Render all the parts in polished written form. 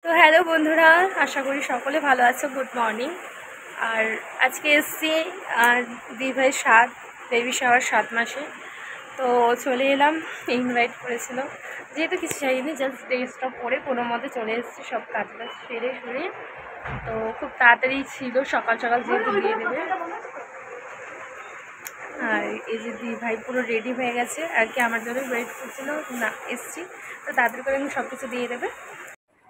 তো হ্যালো বন্ধুরা, আশা করি সকলে ভালো আছো। Good morning. আর আজকে এসছি দিদিভাইয়ের বেবি শাওয়ার 7 মাসে। তো চলে এলাম, ইনভাইট করেছিল, যেহেতু কিছু চাইনি, জাস্ট ড্রেসটা পরে কোনো মতে চলে এসেছি, সব কাজ বাজ সেরে সুরে। তো খুব তাড়াতাড়ি ছিল, সকাল সকাল যেহেতু দিয়ে দেবে। আর এই যে দিদিভাই পুরো রেডি হয়ে গেছে আর কি, আমার জন্য ওয়েট করছিল না, এসছি তো তাড়াতাড়ি করে আমি সব কিছু দিয়ে দেবে।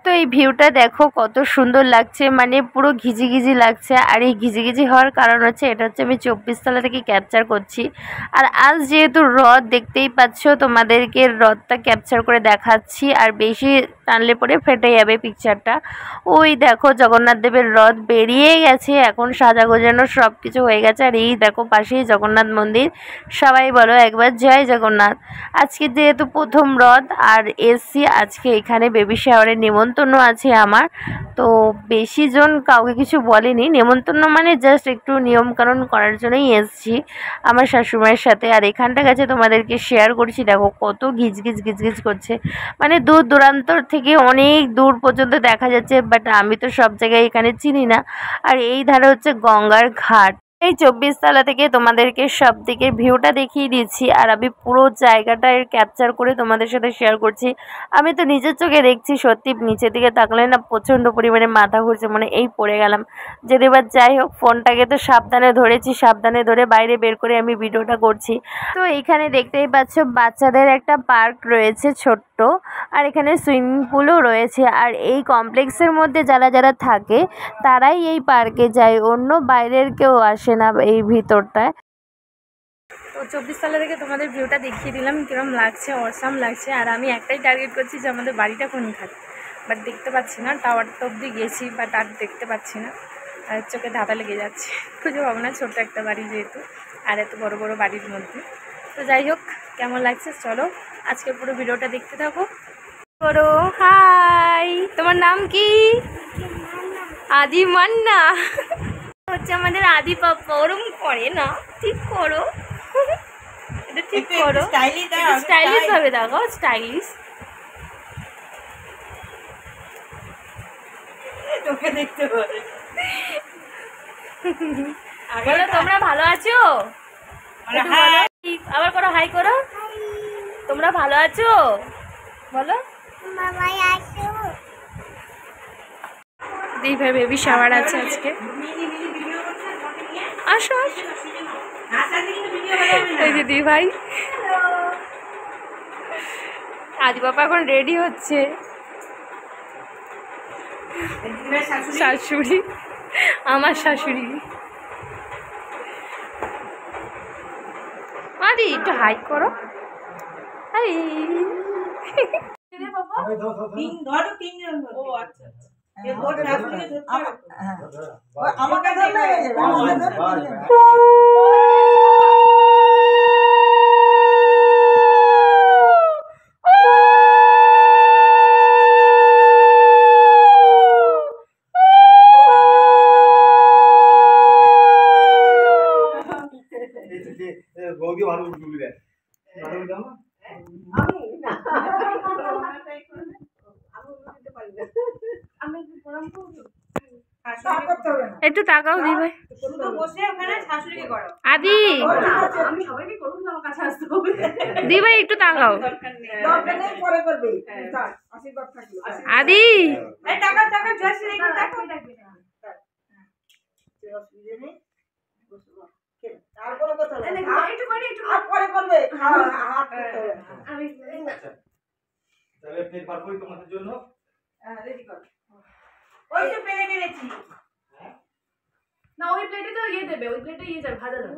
তো এই ভিউটা দেখো কত সুন্দর লাগছে, মানে পুরো ঘিজি ঘিজি লাগছে। আর এই ঘিজি ঘিজি হওয়ার কারণ হচ্ছে, এটা হচ্ছে আমি 24 তলা থেকে ক্যাপচার করছি। আর আজ যেহেতু হ্রদ দেখতেই পাচ্ছ, তোমাদেরকে হ্রদটা ক্যাপচার করে দেখাচ্ছি। আর বেশি টানলে পরে ফেটে যাবে পিকচারটা। ওই দেখো জগন্নাথ দেবের হ্রদ বেরিয়ে গেছে, এখন সাজা গোজানো সব কিছু হয়ে গেছে। আর এই দেখো পাশেই জগন্নাথ মন্দির। সবাই বলো একবার জয় জগন্নাথ। আজকে যেহেতু প্রথম হ্রদ আর এসছি, আজকে এখানে বেবি শাওয়ারের নিমন্ত্রণ আছে আমার। তো বেশি জন কাউকে কিছু বলেনি, নেমন্তন্ন মানে জাস্ট একটু নিয়মকানুন করার জন্যই এসছি আমার শাশুড়িমায়ের সাথে। আর এখানটা গেছে তোমাদেরকে শেয়ার করছি, দেখো কত ঘিজঘিজ ঘিজঘিজ করছে, মানে দূর দূরান্তর থেকে অনেক দূর পর্যন্ত দেখা যাচ্ছে, বাট আমি তো সব জায়গায় এখানে চিনি না। আর এই ধারে হচ্ছে গঙ্গার ঘাট। এই 24 তলা থেকে তোমাদেরকে সব দিকের ভিউটা দেখিয়ে দিচ্ছি, আর আমি পুরো জায়গাটায় ক্যাপচার করে তোমাদের সাথে শেয়ার করছি। আমি তো নিজের চোখে দেখছি, সত্যি নিচের দিকে তাকলে না প্রচণ্ড পরিমাণে মাথা ঘুরছে, মানে এই পড়ে গেলাম। যদি এবার যাই হোক, ফোনটাকে তো সাবধানে ধরেছি, সাবধানে ধরে বাইরে বের করে আমি ভিডিওটা করছি। তো এখানে দেখতেই পাচ্ছ বাচ্চাদের একটা পার্ক রয়েছে ছোট্ট, আর এখানে সুইমিং পুলও রয়েছে। আর এই কমপ্লেক্সের মধ্যে যারা যারা থাকে তারাই এই পার্কে যায়, অন্য বাইরের কেউ আসে না এই ভিতরটায়। তো 24 তলা থেকে তোমাদের ভিউটা দেখিয়ে দিলাম, কিরম লাগছে, অসাম লাগছে। আর আমি একটাই টার্গেট করছি যে আমাদের বাড়িটা কোনখানে, বাট দেখতে পাচ্ছি না। টাওয়ারটা অবধি গেছি, বাট আর দেখতে পাচ্ছি না, আর চোখে ধাঁধা লেগে যাচ্ছে। খুঁজে পাবো না, ছোট্ট একটা বাড়ি যেহেতু, আর এত বড় বড় বাড়ির মধ্যে। তো যাই হোক, কেমন লাগছে চলো আজকে পুরো ভিডিওটা দেখতে থাকো। করো হাই, তোমার নাম কি? আদি মান্না হচ্ছে আমাদের আদি পাপ্পা। ওরম করে না, ঠিক করো, এটা ঠিক করো, স্টাইলিশ ভাবে দেখো, স্টাইলিশ। তোকে দেখতে পারে। বলো তোমরা ভালো আছো? আবার করো, হাই করো। তোমরা ভালো আছো বলো। দিদিভাই বেবি শাওয়ার আছে আজকে, আসো আসো। এই যে দিদিভাই, আদি বাবা এখন রেডি হচ্ছে। শাশুড়ি, আমার শাশুড়ি। আদি একটু হাই করো। আরে একটু তাকাও দি ভাই, আদি দি ভাই একটু তাকাও। আদি না, ওই প্লেটে তো ইয়ে দেবে, ওই প্লেটে ইয়ে যাবে, ভাজা যাবে।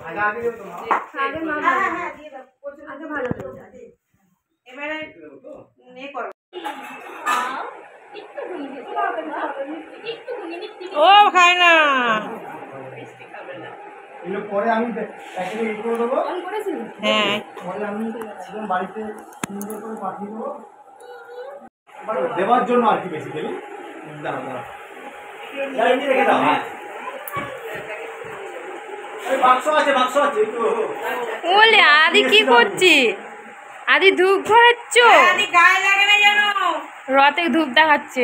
ভাজা আগে দেবে তো মা, আগে মা হ্যাঁ দিয়ে দাও, আগে ভাজা দেবে। এবারে নে করো। ও খায় না, এগুলো পরে আমি প্যাকেটে ই করে দেবো। অন করেছিস? হ্যাঁ, পরে আমি একদম বাড়িতে সুন্দর করে পাঠিয়ে দেবো দেওয়ার জন্য আর কি, বেসিক্যালি দাঁড়া দাঁড়া রেখে দাও। হ্যাঁ, বাক্স আছে, বাক্স আছে। ওলে আদি কি করছি? আদি ধূপ ধরাচ্ছ? আদি গায়ে লাগে না জানো। রথে ধূপ দেখাচ্ছে।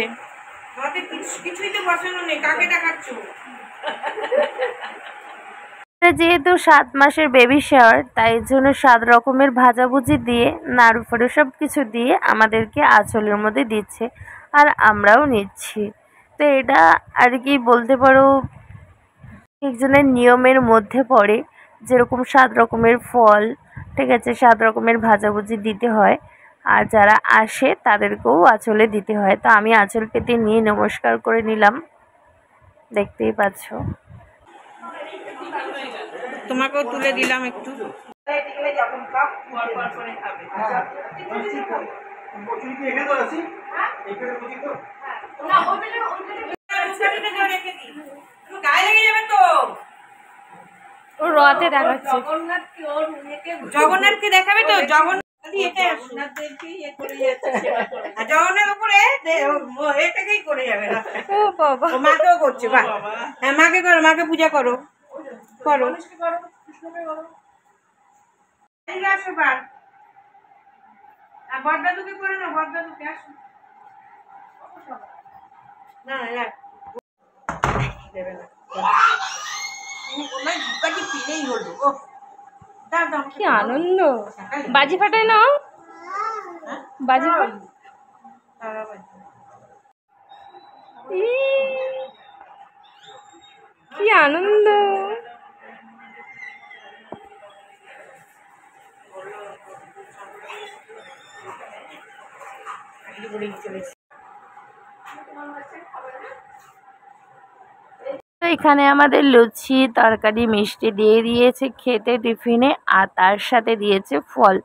কিছুই তো বসানো নেই, কাকে দেখাচ্ছ? যেহেতু 7 মাসের বেবি শাওয়ার, তাই জন্য 7 রকমের ভাজাভুজি দিয়ে নাড়ু ফাড়ু সব কিছু দিয়ে আমাদেরকে আঁচলের মধ্যে দিচ্ছে, আর আমরাও নিচ্ছি। তো এটা আর কি বলতে পারো একজনের নিয়মের মধ্যে পড়ে, যেরকম 7 রকমের ফল, ঠিক আছে, 7 রকমের ভাজাভুজি দিতে হয়, আর যারা আসে তাদেরকেও আঁচলে দিতে হয়। তো আমি আঁচল পেতে নিয়ে নমস্কার করে নিলাম, দেখতেই পাচ্ছ। তোমাকেও তুলে দিলাম একটু। ও রথে দেখাচ্ছে। জগন্নাথকে দেখাবে তো? জগন্নাথ জগন্নাথ উপরে এটাকেই করে যাবে, মাকেও করছে। বাহ, হ্যাঁ মাকে করো, মাকে পূজা করো করো। আসো বার, বড়দাদুকে করে না, বড়দাদুকে আসো। না না দেবে না, পিলেই হলো। কি আনন্দ! বাজি ফাটায় না, বাজি কি আনন্দ! তো এখানে আমাদের লুচি তরকারি মিষ্টি দিয়ে দিয়েছে খেতে টিফিনে, আর তার সাথে দিয়েছে ফল,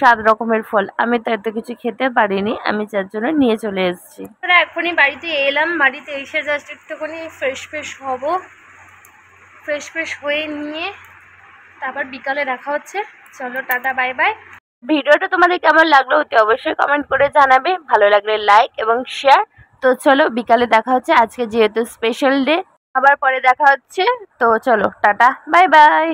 7 রকমের ফল। আমি তো এত কিছু খেতে পারিনি, আমি যার জন্য নিয়ে চলে এসেছি। আমরা এখনই বাড়িতে এলাম, বাড়িতে এসে জাস্ট একটুখানি ফ্রেশ হব, ফ্রেশ হয়ে নিয়ে তারপর বিকালে দেখা হচ্ছে। চলো টাটা, বাই বাই। ভিডিওটা তোমাদের কেমন লাগলো অতি অবশ্যই কমেন্ট করে জানাবে, ভালো লাগলে লাইক এবং শেয়ার। তো চলো বিকালে দেখা হচ্ছে, আজকে যেহেতু স্পেশাল ডে, আবার পরে দেখা হচ্ছে। তো চলো টাটা, বাই বাই।